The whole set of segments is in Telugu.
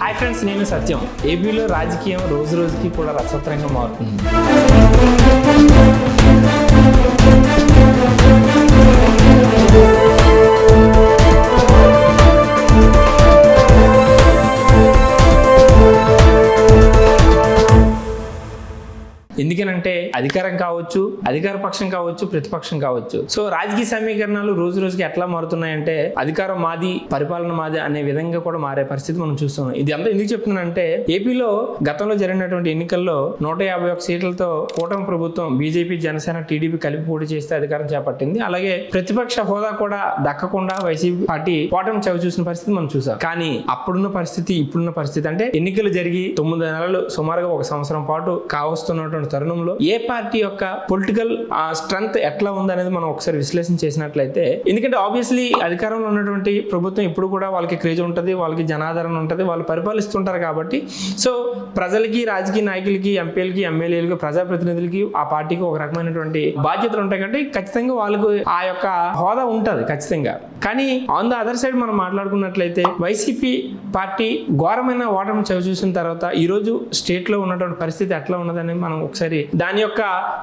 హాయ్ ఫ్రెండ్స్, నేను సత్యం. ఏపీలో రాజకీయం రోజు రోజుకి కూడా రసవత్తరంగా మారుతుంది. ఎందుకనంటే అధికారం కావచ్చు, అధికార పక్షం కావచ్చు, ప్రతిపక్షం కావచ్చు. సో రాజకీయ సమీకరణాలు రోజు రోజుకి ఎట్లా మారుతున్నాయంటే అధికారం మాది, పరిపాలన మాది అనే విధంగా కూడా మారే పరిస్థితి మనం చూస్తున్నాం. ఇది అంతా ఎందుకు చెప్తున్నానంటే ఏపీలో గతంలో జరిగినటువంటి ఎన్నికల్లో 151 సీట్లతో కూటమి ప్రభుత్వం బీజేపీ, జనసేన, టీడీపీ కలిపి పోటీ చేస్తే అధికారం చేపట్టింది. అలాగే ప్రతిపక్ష హోదా కూడా దక్కకుండా వైసీపీ పార్టీ ఓటమి చవి చూసిన పరిస్థితి మనం చూసాం. కానీ అప్పుడున్న పరిస్థితి, ఇప్పుడున్న పరిస్థితి అంటే ఎన్నికలు జరిగి 9 నెలలు, సుమారుగా 1 సంవత్సరం పాటు కావస్తున్నటువంటి తరుణంలో ఏ పార్టీ యొక్క పొలిటికల్ స్ట్రెంగ్త్ ఎట్లా ఉందనేది మనం ఒకసారి విశ్లేషణ చేసినట్లయితే, ఎందుకంటే ఆబ్వియస్లీ అధికారంలో ఉన్నటువంటి ప్రభుత్వం ఇప్పుడు కూడా వాళ్ళకి క్రేజ్ ఉంటుంది, వాళ్ళకి జనాదరణ ఉంటుంది, వాళ్ళు పరిపాలిస్తుంటారు. కాబట్టి సో ప్రజలకి, రాజకీయ నాయకులకి, ఎంపీలకి, ఎమ్మెల్యేలకి, ప్రజాప్రతినిధులకి ఆ పార్టీకి ఒక రకమైనటువంటి బాధ్యతలు ఉంటాయి. కాబట్టి ఖచ్చితంగా వాళ్ళకు ఆ యొక్క హోదా ఉంటుంది ఖచ్చితంగా. కానీ ఆన్ ద అదర్ సైడ్ మనం మాట్లాడుకున్నట్లయితే వైసీపీ పార్టీ ఘోరమైన ఓటమి చవి చూసిన తర్వాత ఈరోజు స్టేట్ లో ఉన్నటువంటి పరిస్థితి ఎట్లా ఉన్నదని మనం ఒకసారి దాని యొక్క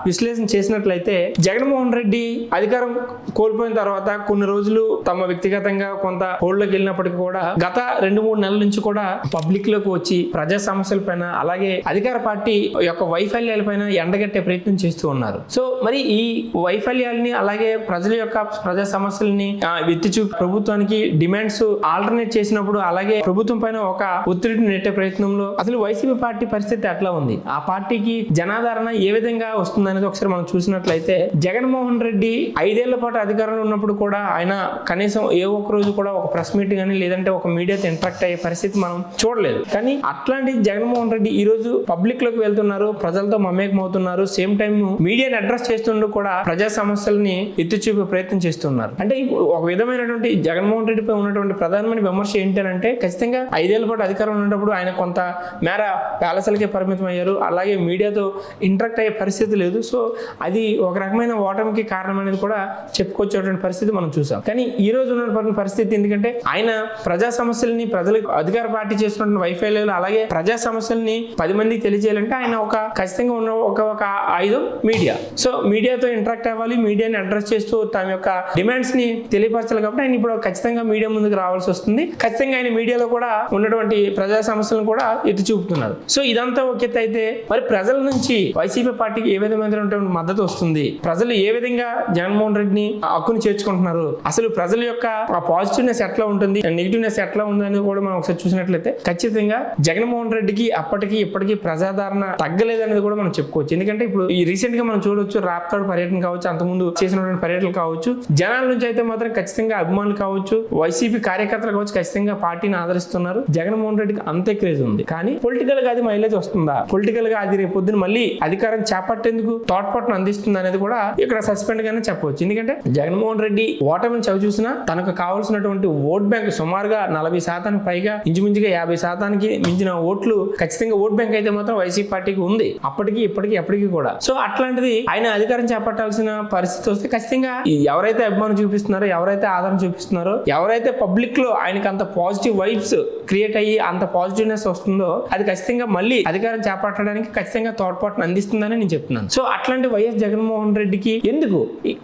విశ్లేషణ చేసినట్లయితే, జగన్మోహన్ రెడ్డి అధికారం కోల్పోయిన తర్వాత కొన్ని రోజులు తమ వ్యక్తిగతంగా కొంత హోల్డ్లోకి వెళ్ళినప్పటికీ కూడా గత 2-3 నెలల నుంచి కూడా పబ్లిక్ లోకి వచ్చి ప్రజా సమస్యల పైన, అలాగే అధికార పార్టీ యొక్క వైఫల్యాల పైన ఎండగట్టే ప్రయత్నం చేస్తూ ఉన్నారు. సో మరి ఈ వైఫల్యాలని, అలాగే ప్రజల యొక్క ప్రజా సమస్యలని ఎత్తి చూపి ప్రభుత్వానికి డిమాండ్స్ ఆల్టర్నేట్ చేసినప్పుడు, అలాగే ప్రభుత్వం పైన ఒక ఒత్తిడిని నెట్టే ప్రయత్నంలో అసలు వైసీపీ పార్టీ పరిస్థితి ఎట్లా ఉంది, ఆ పార్టీకి జనాదరణ ఏ విధంగా వస్తుంది అనేది ఒకసారి మనం చూసినట్లయితే, జగన్మోహన్ రెడ్డి 5 ఏళ్ల పాటు అధికారంలో ఉన్నప్పుడు కూడా ఆయన కనీసం ఏ ఒక్క రోజు కూడా ఒక ప్రెస్ మీట్ కానీ లేదంటే ఒక మీడియాతో ఇంటరాక్ట్ అయ్యే పరిస్థితి మనం చూడలేదు. కానీ అట్లాంటి జగన్మోహన్ రెడ్డి ఈ రోజు పబ్లిక్ లోకి వెళ్తున్నారు, ప్రజలతో మమేకమవుతున్నారు, సేమ్ టైం మీడియాని అడ్రస్ చేస్తుండూ కూడా ప్రజా సమస్యల్ని ఎత్తి చూపే ప్రయత్నం చేస్తున్నారు. అంటే ఒక విధమైనటువంటి జగన్మోహన్ రెడ్డిపై ఉన్నటువంటి ప్రధానమైన విమర్శ ఏంటంటే, ఖచ్చితంగా 5 ఏళ్ల పాటు అధికారం ఉన్నప్పుడు ఆయన కొంత మేర ప్యాలెస్లకే పరిమితం అయ్యారు, అలాగే మీడియాతో ఇంటరాక్ట్ అయ్యే పరిస్థితి లేదు. సో అది ఒక రకమైన ఓటమికి కారణం అనేది కూడా చెప్పుకొచ్చేటువంటి పరిస్థితి మనం చూసాం. కానీ ఈ రోజు ఉన్న పరిస్థితి ఎందుకంటే ఆయన ప్రజా సమస్యల్ని, ప్రజలకు అధికార పార్టీ చేస్తున్న వైఫల్యాలు, అలాగే ప్రజా సమస్యల్ని 10 మందికి తెలియజేయాలంటే ఆయన ఒక ఖచ్చితంగా ఉన్న ఒక ఆయుధం మీడియా. సో మీడియాతో ఇంటరాక్ట్ అవ్వాలి, మీడియాని అడ్రస్ చేస్తూ తమ యొక్క డిమాండ్స్ ని తెలియపరచాలి. కాబట్టి ఆయన ఇప్పుడు ఖచ్చితంగా మీడియా ముందుకు రావాల్సి వస్తుంది. ఖచ్చితంగా ఆయన మీడియాలో కూడా ఉన్నటువంటి ప్రజా సమస్యలను కూడా ఎత్తి చూపుతున్నారు. సో ఇదంతా ఒక ఎత్తు అయితే, మరి ప్రజల నుంచి వైసీపీ పార్టీకి ఏ విధమైనటువంటి మద్దతు వస్తుంది, ప్రజలు ఏ విధంగా జగన్మోహన్ రెడ్డిని హక్కుని చేర్చుకుంటున్నారు, అసలు ప్రజల యొక్క పాజిటివ్నెస్ ఎట్లా ఉంటుంది, నెగిటివ్నెస్ ఎట్లా ఉందని కూడా మనం ఒకసారి చూసినట్లయితే ఖచ్చితంగా జగన్మోహన్ రెడ్డికి అప్పటికి ఇప్పటికీ ప్రజాదరణ తగ్గలేదనేది కూడా మనం చెప్పుకోవచ్చు. ఎందుకంటే ఇప్పుడు ఈ రీసెంట్ గా మనం చూడొచ్చు, రాప్తాడు పర్యటన కావచ్చు, అంతకుముందు చేసినటువంటి పర్యటనలు కావచ్చు, జనాల నుంచి అయితే మాత్రం ఖచ్చితంగా అభిమానులు కావచ్చు, వైసీపీ కార్యకర్తలు కావచ్చు, ఖచ్చితంగా పార్టీని ఆదరిస్తున్నారు. జగన్మోహన్ రెడ్డికి అంతే క్రేజ్ ఉంది. కానీ పొలిటికల్ గా అది మైలేజ్ వస్తుందా, పొలిటికల్ గా అది రేపు పొద్దున మళ్ళీ అధికారం చేపట్టేందుకు తోడ్పాటును అందిస్తుంది అనేది కూడా ఇక్కడ సస్పెండ్ గానే చెప్పవచ్చు. ఎందుకంటే జగన్మోహన్ రెడ్డి ఓటమిని చవి చూసినా తనకు కావాల్సినటువంటి ఓట్ బ్యాంక్ సుమారుగా 40% పైగా, ఇంచుమించుగా 50% మించిన ఓట్లు ఖచ్చితంగా ఓట్ బ్యాంక్ అయితే మాత్రం వైసీపీ పార్టీకి ఉంది, అప్పటికి ఇప్పటికి ఎప్పటికీ కూడా. సో అట్లాంటిది ఆయన అధికారం చేపట్టాల్సిన పరిస్థితి వస్తే ఖచ్చితంగా ఎవరైతే అభిమానం చూపిస్తున్నారో, ఎవరైతే ఆదరణ చూపిస్తున్నారో, ఎవరైతే పబ్లిక్ లో ఆయనకి అంత పాజిటివ్ వైబ్స్ క్రియేట్ అయ్యి అంత పాజిటివ్నెస్ వస్తుందో, అది ఖచ్చితంగా మళ్ళీ అధికారం చేపట్టడానికి ఖచ్చితంగా తోడ్పాటును అందిస్తుందని నేను చెప్తున్నాను. సో అట్లాంటి వైఎస్ జగన్మోహన్ రెడ్డికి ఎందుకు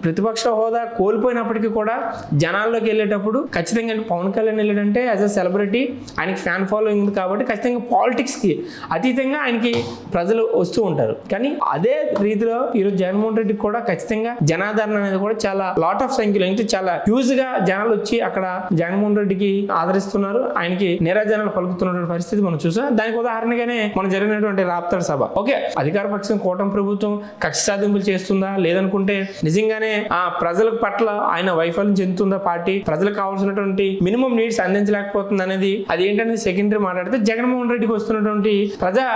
ప్రతిపక్ష హోదా కోల్పోయినప్పటికీ కూడా జనాల్లోకి వెళ్ళేటప్పుడు ఖచ్చితంగా పవన్ కళ్యాణ్ వెళ్ళాడంటే యాజ్ అ సెలబ్రిటీ ఆయనకి ఫ్యాన్ ఫాలోయింగ్ ఉంది కాబట్టి ఖచ్చితంగా పాలిటిక్స్ కి అతీతంగా ఆయనకి ప్రజలు వస్తూ ఉంటారు. కానీ అదే రీతిలో ఈరోజు జగన్మోహన్ రెడ్డికి కూడా ఖచ్చితంగా జనాదరణ అనేది కూడా చాలా లాట్ ఆఫ్ సంఖ్యలో, ఇంకా చాలా హ్యూజ్ గా జనాలు వచ్చి అక్కడ జగన్మోహన్ రెడ్డికి ఆదరిస్తున్నారు, ఆయనకి నీరాజనాలు పలుకుతున్నటువంటి పరిస్థితి మనం చూసాం. దానికి ఉదాహరణగానే మనం జరిగినటువంటి రాప్తాడు సభ. ఓకే, అధికార పక్షం కూటమి ప్రభుత్వం కక్ష సాధింపులు చేస్తుందా, లేదనుకుంటే నిజంగానే ఆ ప్రజల పట్ల ఆయన వైఫల్యం చెందుతుందా, పార్టీ ప్రజలకు కావాల్సినటువంటి మినిమం నీడ్స్ అందించలేకపోతుంది అనేది అది ఏంటనేది సెకండరీ మాట్లాడితే, జగన్మోహన్ రెడ్డికి వస్తున్నటువంటి ప్రజా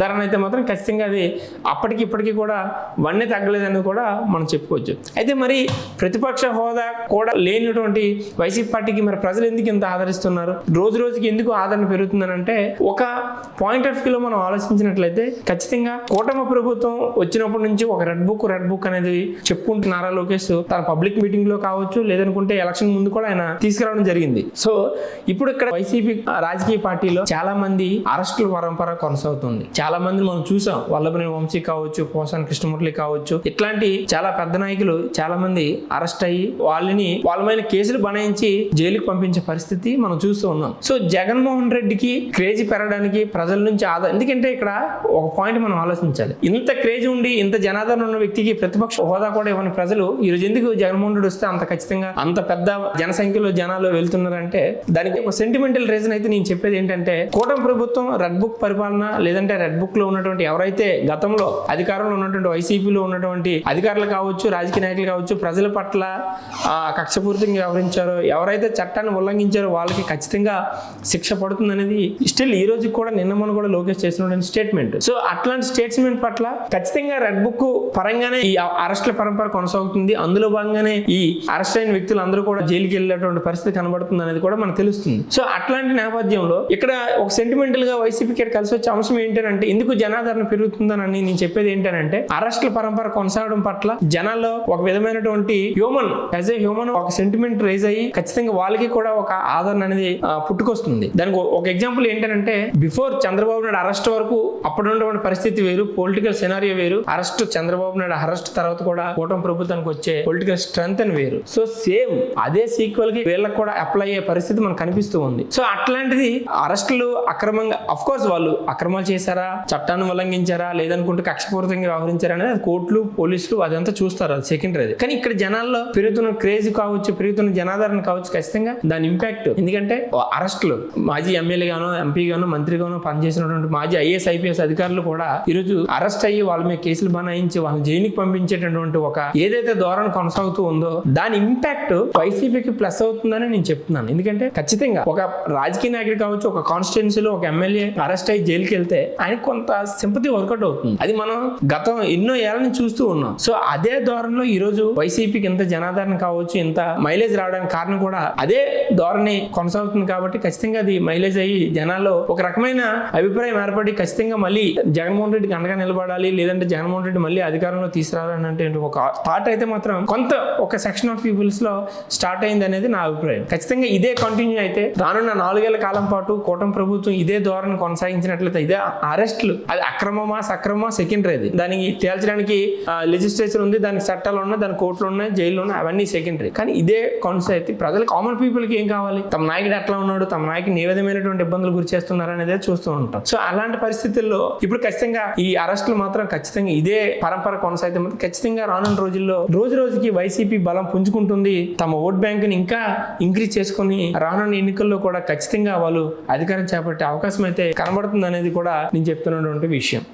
ధరణ అయితే మాత్రం ఖచ్చితంగా అది అప్పటికి ఇప్పటికీ కూడా వన్నే తగ్గలేదని కూడా మనం చెప్పుకోవచ్చు. అయితే మరి ప్రతిపక్ష హోదా కూడా లేని మిగిలినటువంటి వైసీపీ పార్టీకి మరి ప్రజలు ఎందుకు ఇంత ఆదరిస్తున్నారు, రోజు రోజుకి ఎందుకు ఆదరణ పెరుగుతుందని అంటే ఒక పాయింట్ ఆఫ్ వ్యూలో మనం ఆలోచించినట్లయితే ఖచ్చితంగా కూటమి ప్రభుత్వం వచ్చినప్పటి నుంచి ఒక రెడ్ బుక్ అనేది చెప్పుకుంటున్నారా లోకేష్ తన పబ్లిక్ మీటింగ్ లో కావచ్చు, లేదనుకుంటే ఎలక్షన్ ముందు కూడా ఆయన తీసుకురావడం జరిగింది. సో ఇప్పుడు ఇక్కడ వైసీపీ రాజకీయ పార్టీలో చాలా మంది అరెస్టుల పరంపర కొనసాగుతుంది. చాలా మంది మనం చూసాం, వల్లభనేని వంశీ కావచ్చు, పోసాని కృష్ణమురళి కావచ్చు, ఇట్లాంటి చాలా పెద్ద నాయకులు చాలా మంది అరెస్ట్ అయ్యి వాళ్ళ మీద కేసులు బనాయించి జైలుకి పంపించే పరిస్థితి మనం చూస్తూ ఉన్నాం. సో జగన్మోహన్ రెడ్డికి క్రేజ్ పెరగడానికి ప్రజల నుంచి ఎందుకంటే ఇక్కడ ఒక పాయింట్ మనం ఆలోచించాలి. ఇంత క్రేజ్ ఉండి ఇంత జనాదరణ ఉన్న వ్యక్తికి ప్రతిపక్ష హోదా కూడా ఇవ్వని ప్రజలు ఈ రోజు ఎందుకు జగన్మోహన్ రెడ్డి వస్తే అంత ఖచ్చితంగా అంత పెద్ద జనసంఖ్యలో జనాలు వెళ్తున్నారంటే దానికి ఒక సెంటిమెంటల్ రీజన్ అయితే నేను చెప్పేది ఏంటంటే కూటమి ప్రభుత్వం రెడ్ బుక్ పరిపాలన, లేదంటే రెడ్ బుక్ లో ఉన్నటువంటి ఎవరైతే గతంలో అధికారంలో ఉన్నటువంటి వైసీపీలో ఉన్నటువంటి అధికారులు కావచ్చు, రాజకీయ నాయకులు కావచ్చు, ప్రజల పట్ల కక్షపూరితంగా వ్యవహరించారో, ఎవరైతే చట్టాన్ని ఉల్లంఘించారో వాళ్ళకి ఖచ్చితంగా శిక్ష పడుతుంది అనేది స్టిల్ ఈ రోజు కూడా నిన్న మొన్న కూడా లోకేష్ చేసినటువంటి స్టేట్మెంట్. సో అట్లాంటి స్టేట్మెంట్ పట్ల ఖచ్చితంగా రెడ్ బుక్ పరంగానే ఈ అరెస్టుల పరంపర కొనసాగుతుంది. అందులో భాగంగానే ఈ అరెస్ట్ అయిన వ్యక్తులు అందరూ కూడా జైలుకి వెళ్ళేటువంటి పరిస్థితి కనబడుతుంది అనేది కూడా మనకు తెలుస్తుంది. సో అట్లాంటి నేపథ్యంలో ఇక్కడ ఒక సెంటిమెంటల్ గా వైసీపీకి కలిసి వచ్చే అంశం ఏంటంటే ఎందుకు జనాదరణ పెరుగుతుందని నేను చెప్పేది ఏంటంటే అరెస్టుల పరంపర కొనసాగడం పట్ల జనాల్లో ఒక విధమైనటువంటి హ్యూమన్ ఒక సెంటిమెంట్ రైజ్ అయ్యి ఖచ్చితంగా వాళ్ళకి కూడా ఒక ఆదరణ అనేది పుట్టుకొస్తుంది. దానికి ఒక ఎగ్జాంపుల్ ఏంటంటే బిఫోర్ చంద్రబాబు నాయుడు అరెస్ట్ వరకు అప్పుడు ఉన్నటువంటి పరిస్థితి వేరు, పొలిటికల్ సెనారియో వేరు. అరెస్ట్ చంద్రబాబు నాయుడు అరెస్ట్ తర్వాత కూడా కూటమి ప్రభుత్వానికి వచ్చే పొలిటికల్ స్ట్రెంత్ అని వేరు. సో సేమ్ అదే సీక్వెల్ కి వీళ్ళకి కూడా అప్లై అయ్యే పరిస్థితి మనకు కనిపిస్తూ ఉంది. సో అట్లాంటిది అరెస్టులు అక్రమంగా అఫ్ కోర్స్ వాళ్ళు అక్రమాలు చేశారా, చట్టాన్ని ఉల్లంఘించారా, లేదనుకుంటే కక్షపూరితంగా వ్యవహరించారా అనేది కోర్టులు పోలీసులు అదంతా చూస్తారు, అది సెకండరీ. కానీ ఇక్కడ జనాల్లో పెరుగుతున్న క్రేజ్ కావచ్చు, పెరుగుతున్న జనాదరణ కావచ్చు, ఖచ్చితంగా దాని ఇంపాక్ట్. ఎందుకంటే అరెస్టులు మాజీ ఎమ్మెల్యే గానో, ఎంపీ గానో, మంత్రి గానో పనిచేసినటువంటి మాజీ ఐఏఎస్ ఐపీఎస్ అధికారులు కూడా ఈరోజు అరెస్ట్ అయ్యి వాళ్ళ మీద కేసులు బనాయించి వాళ్ళని జైలుకి పంపించేటటువంటి ఒక ఏదైతే ధోరణి కొనసాగుతూ ఉందో దాని ఇంపాక్ట్ వైసీపీకి ప్లస్ అవుతుందని నేను చెప్తున్నాను. ఎందుకంటే ఖచ్చితంగా ఒక రాజకీయ నాయకుడు కావచ్చు, ఒక కాన్స్టిట్యున్సీలో ఒక ఎమ్మెల్యే అరెస్ట్ అయ్యి జైలుకి వెళ్తే ఆయనకు కొంత సింపతి వర్కౌట్ అవుతుంది. అది మనం గతం ఎన్నో ఏళ్ళ నుంచి చూస్తూ ఉన్నాం. సో అదే ధోరణిలో ఈ రోజు వైసీపీకి ఇంత జనాదరణ కావచ్చు, ఇంత మైలేజ్ రావడానికి కారణం కూడా అదే ధోరణి కొనసాగుతుంది. కాబట్టి ఖచ్చితంగా అది మైలేజ్ అయ్యి జనాల్లో ఒక రకమైన అభిప్రాయం ఏర్పడి ఖచ్చితంగా మళ్ళీ జగన్మోహన్ రెడ్డికి అండగా నిలబడాలి, లేదంటే జగన్మోహన్ రెడ్డి మళ్ళీ అధికారంలో తీసుకురావాలని అంటే ఒక థాట్ అయితే మాత్రం కొంత ఒక సెక్షన్ ఆఫ్ పీపుల్స్ లో స్టార్ట్ అయింది అనేది నా అభిప్రాయం. ఖచ్చితంగా ఇదే కంటిన్యూ అయితే రానున్న 4 ఏళ్ల కాలం పాటు కూటమి ప్రభుత్వం ఇదే ధోరణి కొనసాగించినట్లయితే ఇదే అరెస్టులు అది అక్రమమా సక్రమమా సెకండరీ. దానికి తేల్చడానికి లెజిస్లేచర్ ఉంది, దానికి చట్టాలు ఉన్నాయి, దాని కోర్టులు ఉన్నాయి, జైలు ఉన్నాయి, అవన్నీ సెకండరీ. కానీ ఇదే కాన్సెప్ట్ అయితే ప్రజలు కామన్ పీపుల్ కి ఏం కావాలి, తమ నాయకుడు ఎట్లా ఉన్నాడు, తమ నాయకుని ఏ విధమైనటువంటి ఇబ్బందులు గురి చేస్తున్నారు అనేది చూస్తూ ఉంటాం. సో అలాంటి పరిస్థితుల్లో ఇప్పుడు ఖచ్చితంగా ఈ అరెస్టులు మాత్రం ఖచ్చితంగా ఇదే పరంపర కొనసాగితే మాత్రం ఖచ్చితంగా రానున్న రోజుల్లో రోజు రోజుకి వైసీపీ బలం పుంజుకుంటుంది. తమ ఓట్ బ్యాంక్ ని ఇంకా ఇంక్రీజ్ చేసుకుని రానున్న ఎన్నికల్లో కూడా ఖచ్చితంగా వాళ్ళు అధికారం చేపట్టే అవకాశం అయితే కనబడుతుంది అనేది కూడా నేను చెప్తున్నటువంటి విషయం.